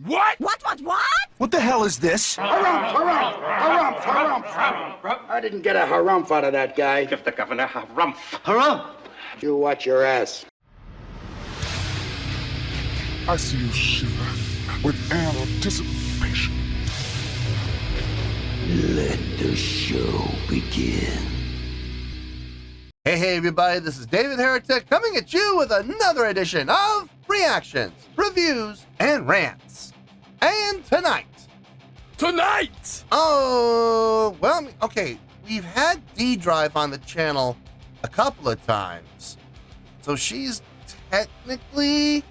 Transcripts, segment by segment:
What? What? What the hell is this? Harumph. I didn't get a harumph out of that guy. Give the governor harumph. Harumph? You watch your ass. I see you shiver with anticipation. Let the show begin. Hey, everybody, this is David Heretic coming at you with another edition of Reactions, Reviews, and Rants. And tonight. Oh, well, okay, we've had D Drive on the channel a couple of times. So she's technically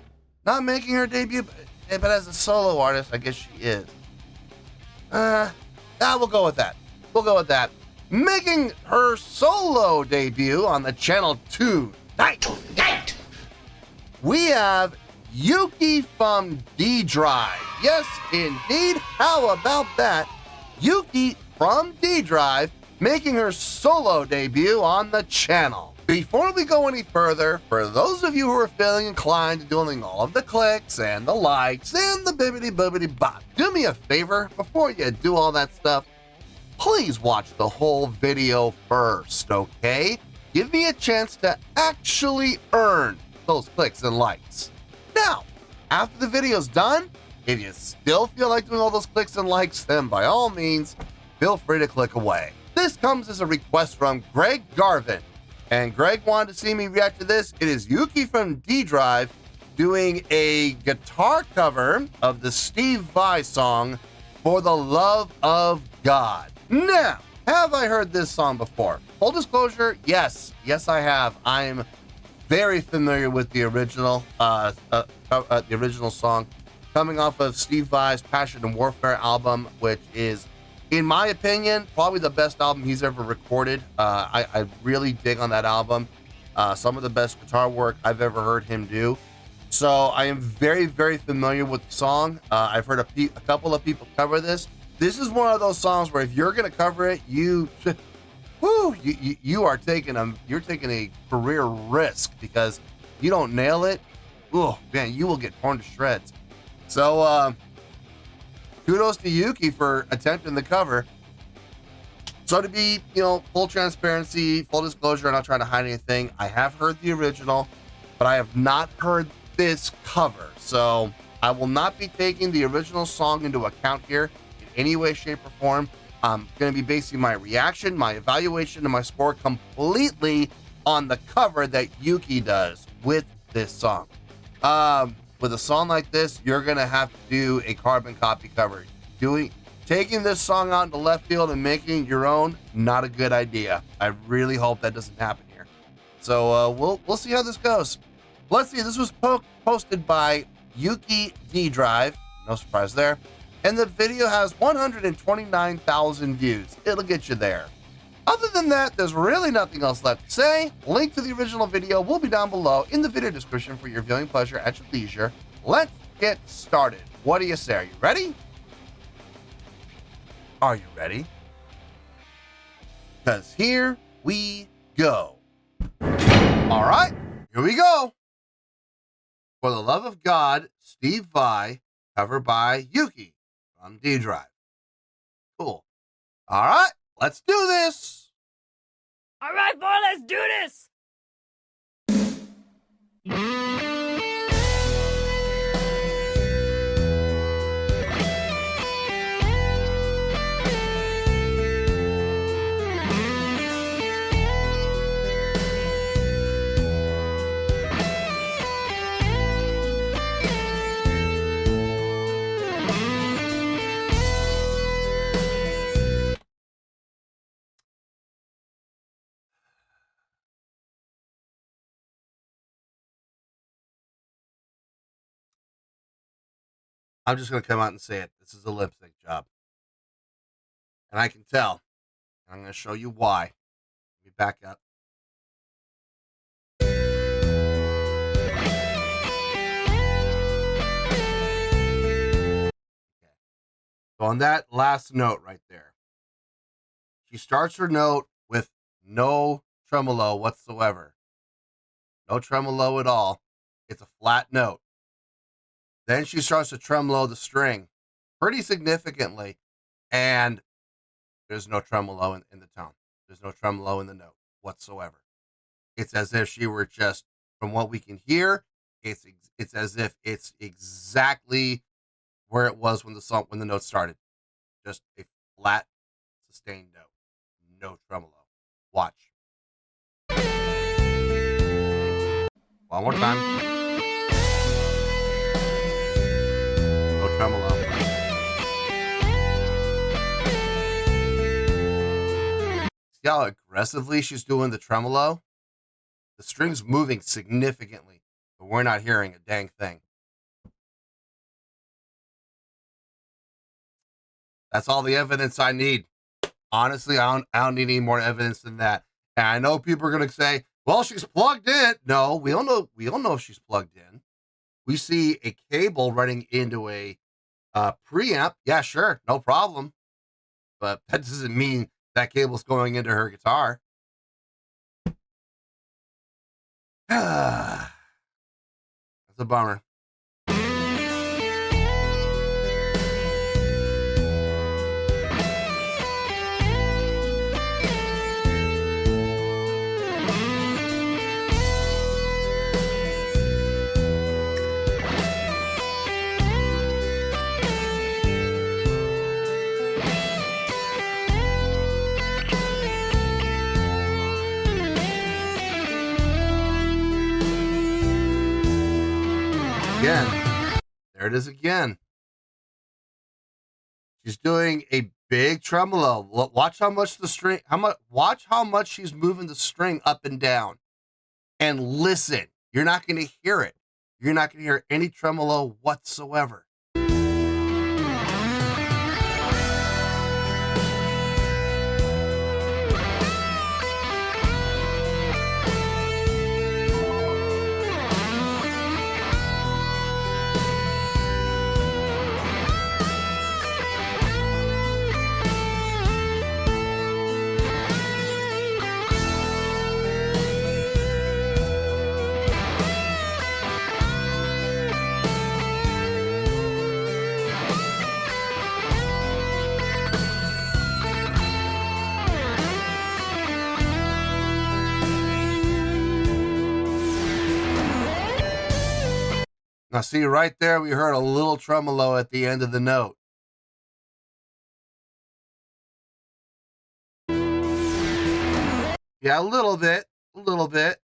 not making her debut, but as a solo artist, I guess she is. We'll go with that. Making her solo debut on the channel tonight. We have Yuki from D Drive. Yes, indeed. How about that? Yuki from D Drive making her solo debut on the channel. Before we go any further, for those of you who are feeling inclined to doing all of the clicks and the likes and the bibbity bop, do me a favor before you do all that stuff. Please watch the whole video first, okay? Give me a chance to actually earn those clicks and likes. Now, after the video's done, if you still feel like doing all those clicks and likes, then by all means, feel free to click away. This comes as a request from Greg Garvin, and Greg wanted to see me react to this. It is Yuki from D Drive doing a guitar cover of the Steve Vai song, For the Love of God. Now, have I heard this song before? Full disclosure, yes, I have. I'm very familiar with the original song, coming off of Steve Vai's Passion and Warfare album, which is, in my opinion, probably the best album he's ever recorded. I really dig on that album. Some of the best guitar work I've ever heard him do. So I am very, very familiar with the song. I've heard a couple of people cover this. This is one of those songs where if you're going to cover it, you are taking a career risk, because you don't nail it, oh man, you will get torn to shreds. So kudos to Yuki for attempting the cover. So to be, full transparency, full disclosure, I'm not trying to hide anything. I have heard the original, but I have not heard this cover. So I will not be taking the original song into account here in any way, shape, or form. I'm going to be basing my reaction, my evaluation, and my score completely on the cover that Yuki does with this song. With a song like this, you're going to have to do a carbon copy cover. Taking this song out into left field and making it your own, not a good idea. I really hope that doesn't happen here. So we'll see how this goes. Let's see, this was posted by Yuki D Drive. No surprise there. And the video has 129,000 views. It'll get you there. Other than that, there's really nothing else left to say. Link to the original video will be down below in the video description for your viewing pleasure at your leisure. Let's get started. What do you say? Are you ready? Are you ready? Because here we go. All right, here we go. For the Love of God, Steve Vai, cover by Yuki from D Drive. Cool. All right, let's do this. All right, boy, let's do this. I'm just going to come out and say it. This is a lip sync job. And I can tell. I'm going to show you why. Let me back up. Okay. So on that last note right there, she starts her note with no tremolo whatsoever. No tremolo at all. It's a flat note. Then she starts to tremolo the string pretty significantly, and there's no tremolo in the tone. There's no tremolo in the note whatsoever. It's as if she were just, from what we can hear, it's as if it's exactly where it was when the note started. Just a flat, sustained note. No tremolo. Watch. One more time. No tremolo. See how aggressively she's doing the tremolo? The string's moving significantly, but we're not hearing a dang thing. That's all the evidence I need. Honestly, I don't need any more evidence than that. And I know people are gonna say, well, she's plugged in. No, we don't know if she's plugged in. We see a cable running into a preamp. Yeah, sure, no problem. But that doesn't mean that cable's going into her guitar. That's a bummer. Again, there it is again. She's doing a big tremolo. Watch how much watch how much she's moving the string up and down. And listen, you're not going to hear it. You're not going to hear any tremolo whatsoever. Now, see right there, we heard a little tremolo at the end of the note. Yeah, a little bit, a little bit.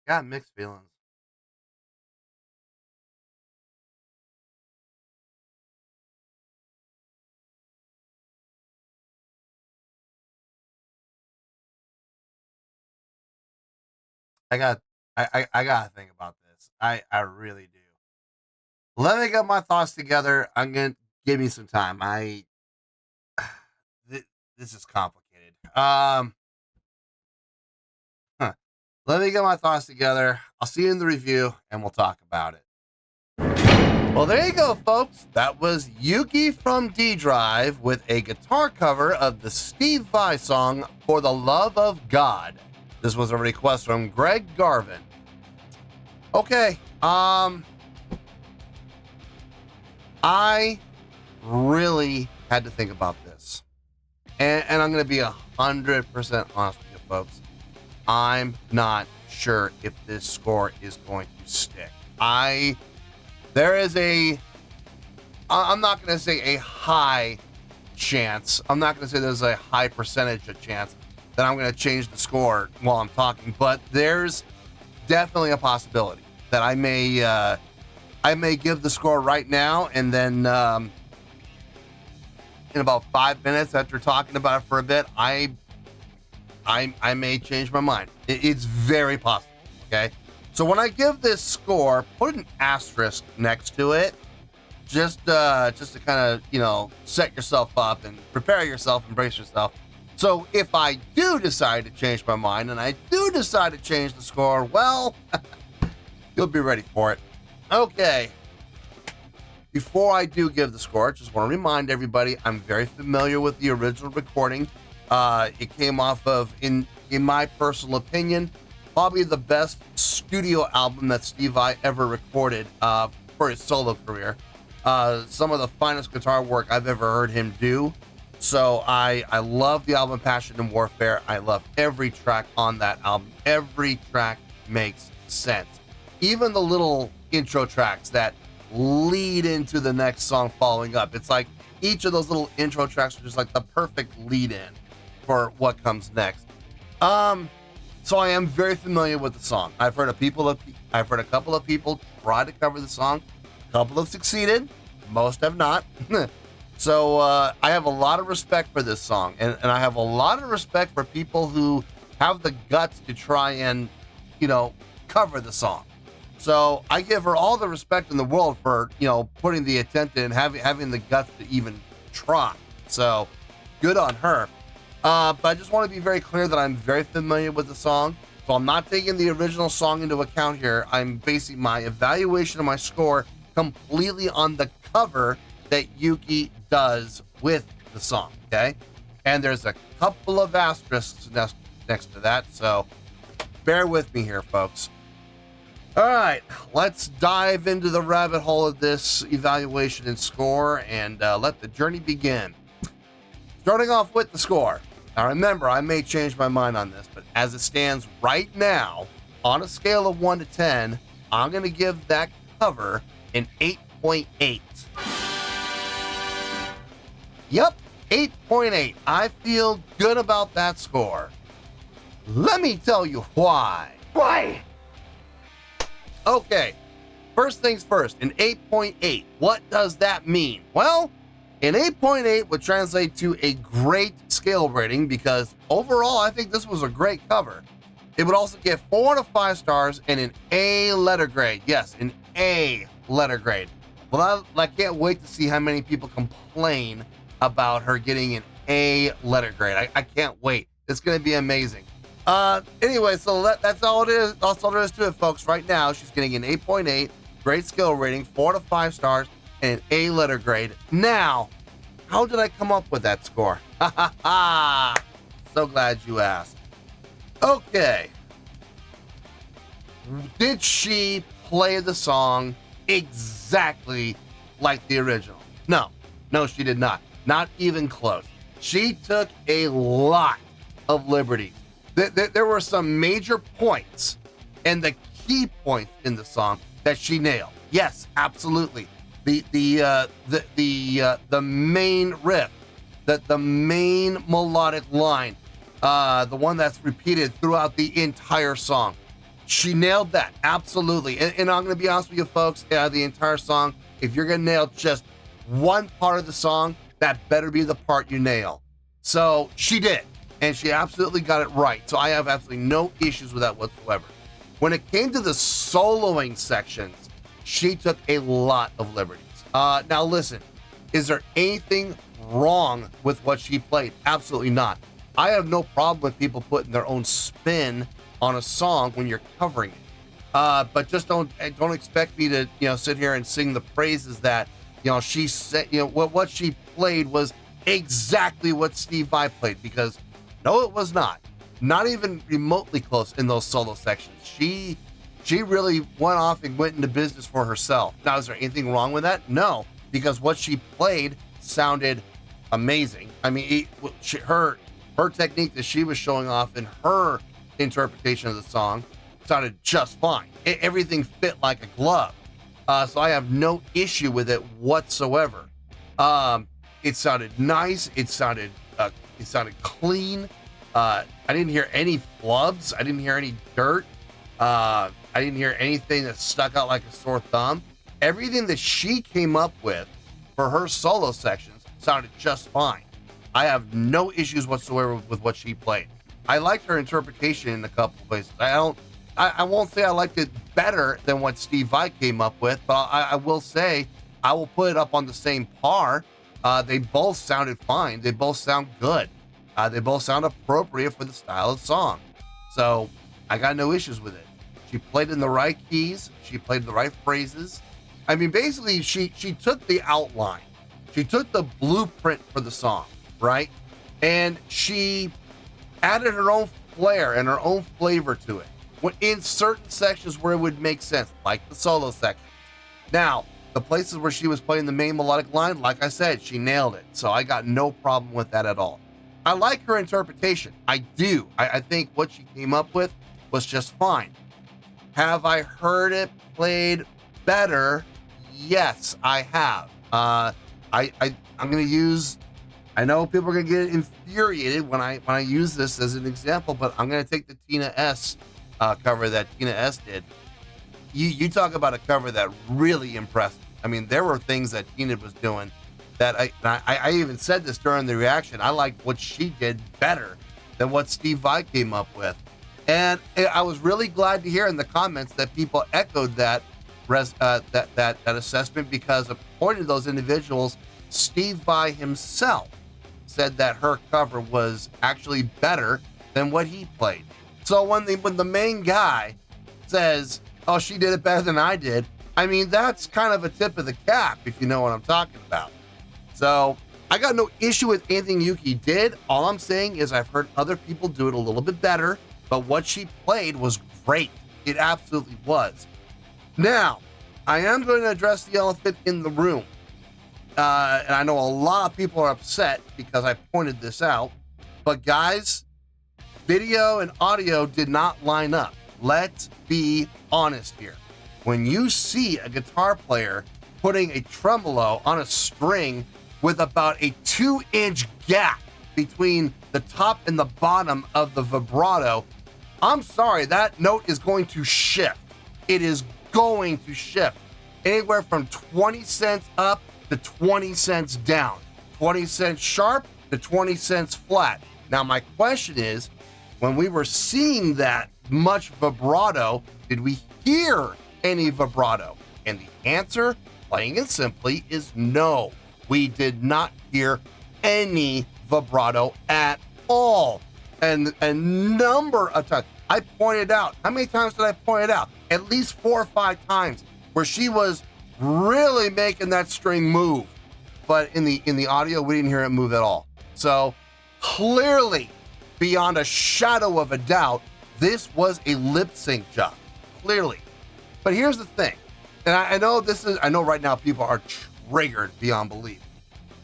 Got mixed feelings. I gotta think about this. I really do. Let me get my thoughts together. I'm gonna give me some time. This is complicated. Huh. Let me get my thoughts together. I'll see you in the review and we'll talk about it. Well, there you go, folks. That was Yuki from D Drive with a guitar cover of the Steve Vai song For the Love of God. This was a request from Greg Garvin. Okay, I really had to think about this. And I'm going to be 100% honest with you, folks. I'm not sure if this score is going to stick. I'm not going to say a high chance. I'm not going to say there's a high percentage of chance that I'm going to change the score while I'm talking, but there's definitely a possibility that I may give the score right now, and then in about 5 minutes after talking about it for a bit, I may change my mind. It's very possible. Okay, so when I give this score, put an asterisk next to it, just to kind of set yourself up and prepare yourself, embrace yourself. So if I do decide to change my mind and I do decide to change the score, well, you'll be ready for it. Okay. Before I do give the score, I just want to remind everybody I'm very familiar with the original recording. It came off of, in my personal opinion, probably the best studio album that Steve Vai ever recorded for his solo career. Some of the finest guitar work I've ever heard him do. So I love the album Passion and Warfare. I love every track on that album. Every track makes sense. Even the little intro tracks that lead into the next song following up. It's like each of those little intro tracks are just like the perfect lead in for what comes next. So I am very familiar with the song. I've heard a couple of people try to cover the song. A couple have succeeded. Most have not. So I have a lot of respect for this song, and I have a lot of respect for people who have the guts to try and, cover the song. So I give her all the respect in the world for, putting the attempt in and having the guts to even try. So good on her. But I just want to be very clear that I'm very familiar with the song. So I'm not taking the original song into account here. I'm basing my evaluation of my score completely on the cover that Yuki does with the song, okay? And there's a couple of asterisks next to that, so bear with me here, folks. All right, let's dive into the rabbit hole of this evaluation and score and let the journey begin. Starting off with the score. Now remember, I may change my mind on this, but as it stands right now, on a scale of 1 to 10, I'm going to give that cover an 8.8. Yep, 8.8. I feel good about that score. Let me tell you why. Why? Okay, first things first, an 8.8. What does that mean? Well, an 8.8 would translate to a great scale rating because overall, I think this was a great cover. It would also get 4 out of 5 stars and an A letter grade. Yes, an A letter grade. Well, I can't wait to see how many people complain about her getting an A letter grade. I can't wait. It's going to be amazing. Anyway, so that's all it is. That's all there is to it, folks. Right now, she's getting an 8.8, great skill rating, 4 out of 5 stars, and an A letter grade. Now, how did I come up with that score? Ha ha ha! So glad you asked. Okay. Did she play the song exactly like the original? No, she did not. Not even close. She took a lot of liberties. There were some major points and the key points in the song that she nailed. Yes, absolutely. The main riff, the main melodic line, the one that's repeated throughout the entire song. She nailed that, absolutely. And I'm going to be honest with you folks, the entire song, if you're going to nail just one part of the song, that better be the part you nail. So she did, and she absolutely got it right. So I have absolutely no issues with that whatsoever. When it came to the soloing sections, she took a lot of liberties. Now listen, is there anything wrong with what she played? Absolutely not. I have no problem with people putting their own spin on a song when you're covering it. But just don't expect me to, sit here and sing the praises that, she said, what she played was exactly what Steve Vai played, because no, it was not. Not even remotely close in those solo sections. She really went off and went into business for herself. Now, is there anything wrong with that? No, because what she played sounded amazing. I mean, her technique that she was showing off in her interpretation of the song sounded just fine. Everything fit like a glove. So I have no issue with it whatsoever. It sounded nice. It sounded clean. I didn't hear any flubs. I didn't hear any dirt. I didn't hear anything that stuck out like a sore thumb. Everything that she came up with for her solo sections sounded just fine. I have no issues whatsoever with what she played. I liked her interpretation in a couple of places. I won't say I liked it better than what Steve Vai came up with, but I will say I will put it up on the same par. They both sounded fine. They both sound good. They both sound appropriate for the style of song. So I got no issues with it. She played in the right keys. She played the right phrases. I mean, basically, she took the outline. She took the blueprint for the song, right? And she added her own flair and her own flavor to it in certain sections where it would make sense, like the solo section. Now, the places where she was playing the main melodic line, like I said, she nailed it. So I got no problem with that at all. I like her interpretation. I do. I think what she came up with was just fine. Have I heard it played better? Yes, I have. I'm going to use, I know people are going to get infuriated when I use this as an example, but I'm going to take the Tina S cover that Tina S did. You talk about a cover that really impressed me. I mean, there were things that Tina was doing that I even said this during the reaction. I liked what she did better than what Steve Vai came up with. And I was really glad to hear in the comments that people echoed that assessment, because according to those individuals, Steve Vai himself said that her cover was actually better than what he played. So when the main guy says, "Oh, she did it better than I did," I mean, that's kind of a tip of the cap, if you know what I'm talking about. So I got no issue with anything Yuki did. All I'm saying is I've heard other people do it a little bit better, but what she played was great. It absolutely was. Now, I am going to address the elephant in the room. And I know a lot of people are upset because I pointed this out. But guys, video and audio did not line up. Let's be honest here. When you see a guitar player putting a tremolo on a string with about a 2-inch gap between the top and the bottom of the vibrato, I'm sorry, that note is going to shift. It is going to shift anywhere from 20 cents up to 20 cents down, 20 cents sharp to 20 cents flat. Now, my question is, when we were seeing that much vibrato, did we hear any vibrato? And the answer, plain and simply, is no. We did not hear any vibrato at all. And a number of times, I pointed out, how many times did I point it out? At least 4 or 5 times, where she was really making that string move. But in the audio, we didn't hear it move at all. So clearly, beyond a shadow of a doubt, this was a lip sync job, clearly. But here's the thing, and I know right now people are triggered beyond belief.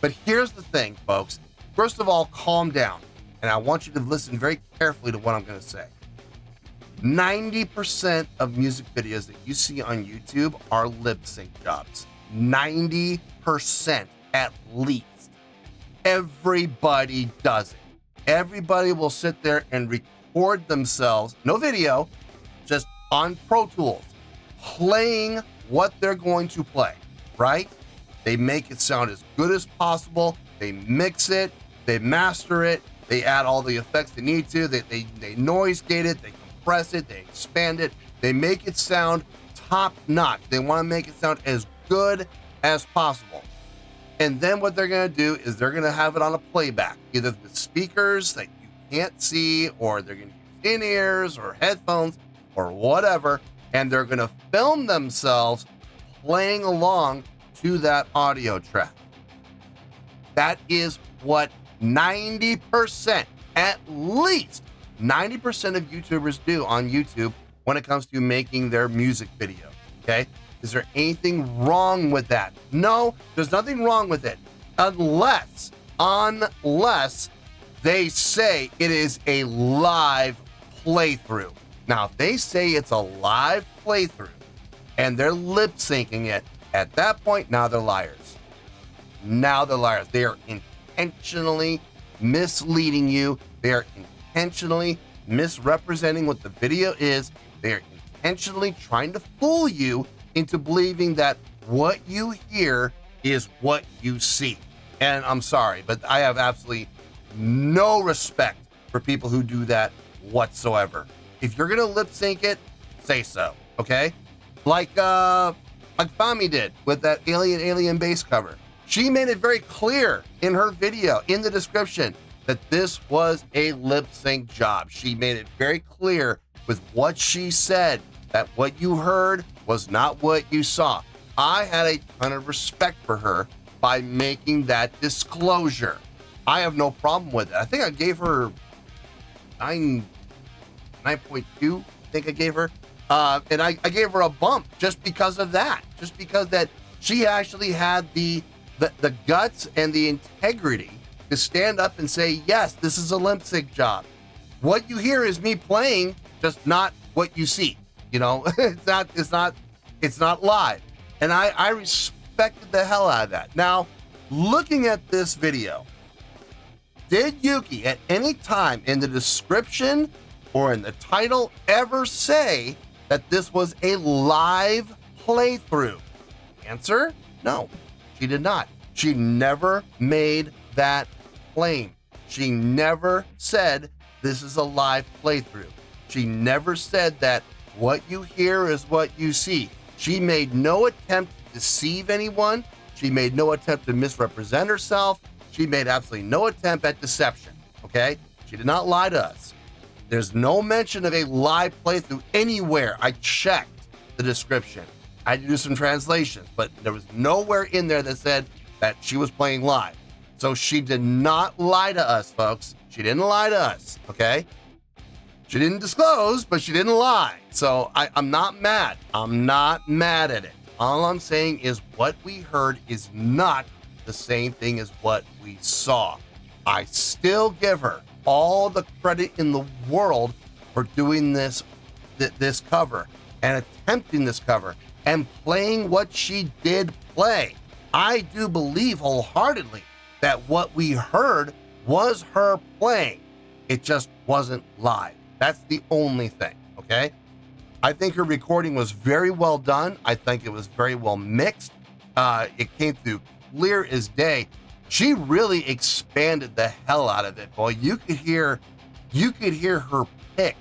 But here's the thing, folks. First of all, calm down. And I want you to listen very carefully to what I'm going to say. 90% of music videos that you see on YouTube are lip sync jobs. 90% at least. Everybody does it. Everybody will sit there and record themselves, no video, just on Pro Tools, playing what they're going to play, right? They make it sound as good as possible. They mix it, they master it, they add all the effects they need to, they noise gate it, they compress it, they expand it, they make it sound top notch. They want to make it sound as good as possible. And then what they're going to do is they're going to have it on a playback, either with speakers that you can't see, or they're going to use in-ears or headphones or whatever, and they're going to film themselves playing along to that audio track. That is what 90%, at least 90% of YouTubers do on YouTube when it comes to making their music video, okay? Is there anything wrong with that? No, there's nothing wrong with it. Unless they say it is a live playthrough. Now, if they say it's a live playthrough and they're lip syncing it, at that point, now they're liars. Now they're liars. They are intentionally misleading you. They are intentionally misrepresenting what the video is. They are intentionally trying to fool you into believing that what you hear is what you see. And I'm sorry, but I have absolutely no respect for people who do that whatsoever. If you're gonna lip sync it, say so, okay? Like Fami did with that Alien bass cover. She made it very clear in her video, in the description, that this was a lip sync job. She made it very clear with what she said that what you heard was not what you saw. I had a ton of respect for her by making that disclosure. I have no problem with it. I think I gave her 9.2, I think I gave her. And I gave her a bump just because of that. Just because that she actually had the guts and the integrity to stand up and say, yes, this is a lip sync job. What you hear is me playing, just not what you see. You know, it's not live. And I respected the hell out of that. Now, looking at this video, did Yuki at any time in the description or in the title ever say that this was a live playthrough? Answer, no, she did not. She never made that claim. She never said this is a live playthrough. She never said that what you hear is what you see. She made no attempt to deceive anyone. She made no attempt to misrepresent herself. She made absolutely no attempt at deception, okay? She did not lie to us. There's no mention of a live playthrough anywhere. I checked the description. I had to do some translations, but there was nowhere in there that said that she was playing live. So she did not lie to us, folks. She didn't lie to us, okay? She didn't disclose, but she didn't lie. So I'm not mad. I'm not mad at it. All I'm saying is what we heard is not the same thing as what we saw. I still give her all the credit in the world for doing this cover and attempting this cover and playing what she did play. I do believe wholeheartedly that what we heard was her playing. It just wasn't live. That's the only thing, okay? I think her recording was very well done. I think it was very well mixed. It came through clear as day. She really expanded the hell out of it. Boy, you could hear her pick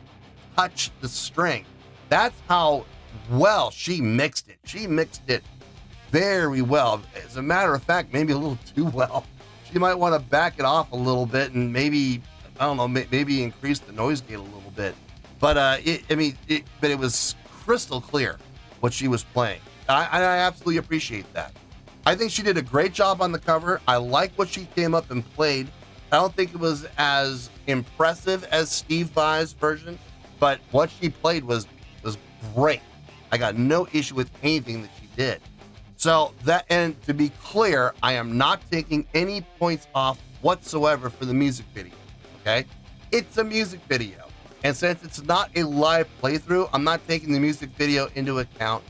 touch the string. That's how well she mixed it. She mixed it very well. As a matter of fact, maybe a little too well. She might want to back it off a little bit and maybe, I don't know, maybe increase the noise gate a little bit. But it was crystal clear what she was playing. I absolutely appreciate that. I think she did a great job on the cover. I like what she came up and played. I don't think it was as impressive as Steve Vai's version, but what she played was great. I got no issue with anything that she did. So that, and to be clear, I am not taking any points off whatsoever for the music video, okay? It's a music video. And since it's not a live playthrough, I'm not taking the music video into account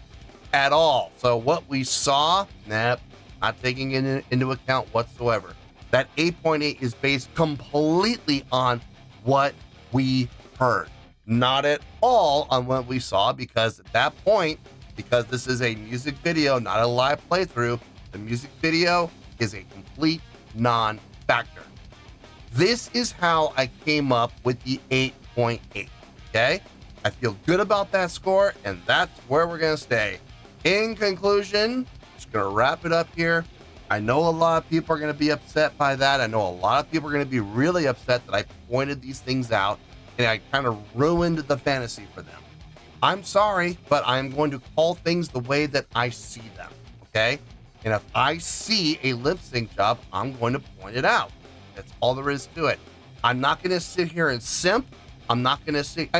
at all. So what we saw, not taking it into account whatsoever. That 8.8 is based completely on what we heard, not at all on what we saw, because at that point, because this is a music video, not a live playthrough, the music video is a complete non-factor. This is how I came up with the 8.8, okay? I feel good about that score, and that's where we're gonna stay. In conclusion, just gonna wrap it up here. I know a lot of people are gonna be upset by that. I know a lot of people are gonna be really upset that I pointed these things out and I kind of ruined the fantasy for them. I'm sorry, but I'm going to call things the way that I see them, okay? And if I see a lip sync job, I'm going to point it out. That's all there is to it. I'm not going to sit here and simp. I'm not going to sit.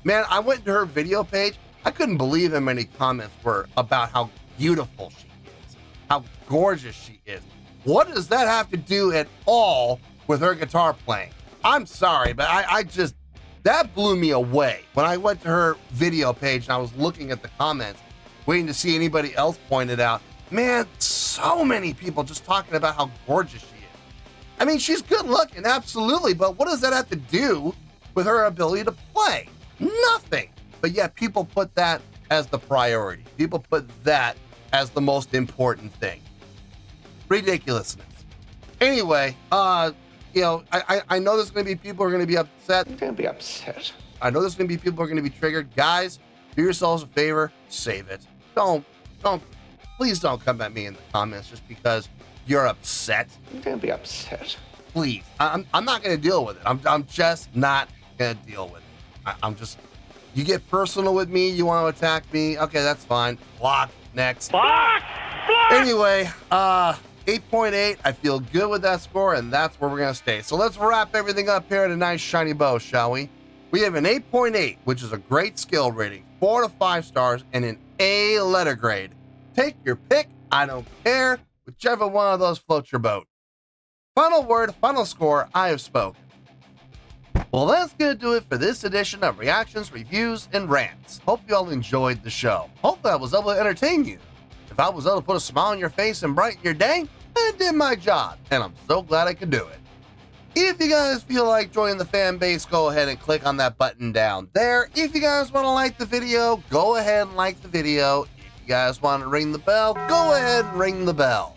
Man, I went to her video page. I couldn't believe how many comments were about how beautiful she is, how gorgeous she is. What does that have to do at all with her guitar playing? I'm sorry, but I just, that blew me away. When I went to her video page and I was looking at the comments, waiting to see anybody else point it out, man, so many people just talking about how gorgeous she is. I mean, she's good looking, absolutely, but what does that have to do with her ability to play? Nothing. But yet people put that as the priority. People put that as the most important thing. Ridiculousness. Anyway, you know, I know there's going to be people who are going to be upset. You're gonna be upset. I know there's going to be people who are going to be triggered. Guys, do yourselves a favor, save it. Please don't come at me in the comments just because you're upset. You're gonna be upset. Please, I'm not going to deal with it. I'm just not going to deal with it. I'm just, you get personal with me, you want to attack me, okay, that's fine. Block, next. Block! Anyway, 8.8, I feel good with that score, and that's where we're going to stay. So let's wrap everything up here at a nice shiny bow, shall we? We have an 8.8, which is a great skill rating, 4 to 5 stars, and an A letter grade. Take your pick, I don't care, whichever one of those floats your boat. Final word, final score, I have spoken. Well, that's going to do it for this edition of Reactions, Reviews, and Rants. Hope you all enjoyed the show. Hope I was able to entertain you. If I was able to put a smile on your face and brighten your day, I did my job, and I'm so glad I could do it. If you guys feel like joining the fan base, go ahead and click on that button down there. If you guys want to like the video, go ahead and like the video. If you guys want to ring the bell, go ahead and ring the bell.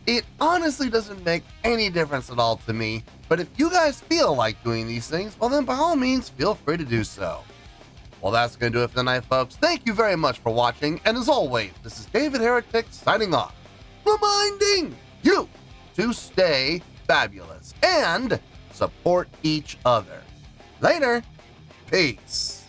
It honestly doesn't make any difference at all to me, but if you guys feel like doing these things, well then by all means, feel free to do so. Well, that's going to do it for tonight, folks. Thank you very much for watching, and as always, this is David Heretic signing off, reminding you to stay fabulous and support each other. Later. Peace.